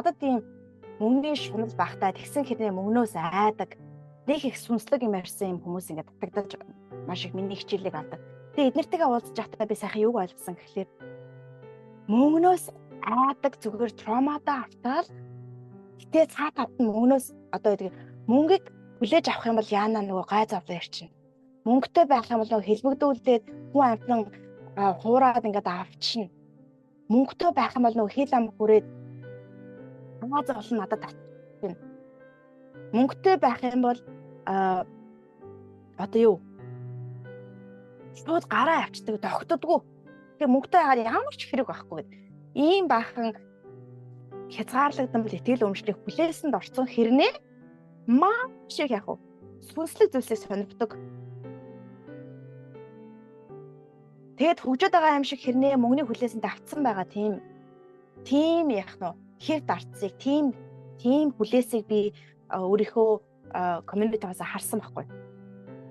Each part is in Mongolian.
надад тийм мөнгөний шунал багтаа тэгсэн хэрнээ мөнгнөөс айдаг нэг их сүнслэг юм ярьсан юм хүмүүс ингээд татагдаж маш их миний хичээлийг авдаг. Тэгээ эднэртэйгээ уулзж байхдаа би сайхан юг ойлгосон гэхлээр мөнгнөөс айдаг зүгээр травмадаа автаад гэтээ цаа тавт мөнгнөөс одоо гэдэг мөнгийг хүлээж авах юм бол яана нөгөө гай завлаа ярьчин. Мөнгөтэй байх юм бол нөгөө хэлбэгдүүлээд хүн амтан хуураад ингээд авчихна. Мөнгөтэй байх юм бол нөгөө хил ам хүрээд хамаа зовлон надад татчихна. Мөнгөтэй байх юм бол одоо юу? Шууд гараа авчдаг, тогтдоггүй. Тэгээ мөнгөтэй хагаар ямар ч хэрэг байхгүй гэдэг. Ийм бахан хязгаарлагдсан бол итгэл өмчлөх хүлээсэнд орсон хэрнээ маш их яг сүнслэг зүйлсийг сонирхдаг. Тэгэд хөгжөд байгаа юм шиг хэрнээ мөнгөний хүлээсэнд автсан байгаа тийм яг нь хэр дарцыг тийм хүлээсийг би өөрийнхөө комьюнитигаас харсан байхгүй.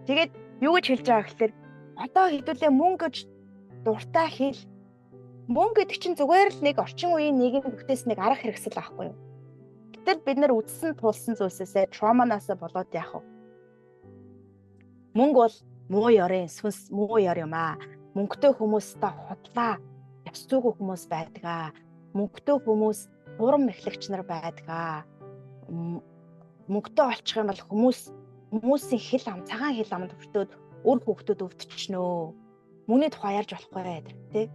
Тэгээд юу гэж хэлж байгаа гэхээр одоо хэдүүлээ мөнгө гэж дуртай хэл. Мөнгө гэдэг чинь зүгээр л нэг орчин үеийн нийгэм бүтээсэн нэг арга хэрэгсэл байхгүй юу? Гэтэл бид нар үдсэн тулсан зүйлсээсээ травманаас болоод яах вэ? Мөнгө бол муу ёрын сүнс муу ёр юм аа. Мөнгөтэй хүмүүстэй худлаа явц зүгөө хүмүүс байдгаа. Мөнгөтэй хүмүүс урам мэхлэгч нар байдгаа. Мөнгөтэй олчих юм бол хүмүүсийн хил ам цагаан хил амд өвтөд өр хөвгтөд өвдчихнөө. Мөнгөний тухай ярьж болохгүй байдаг тий.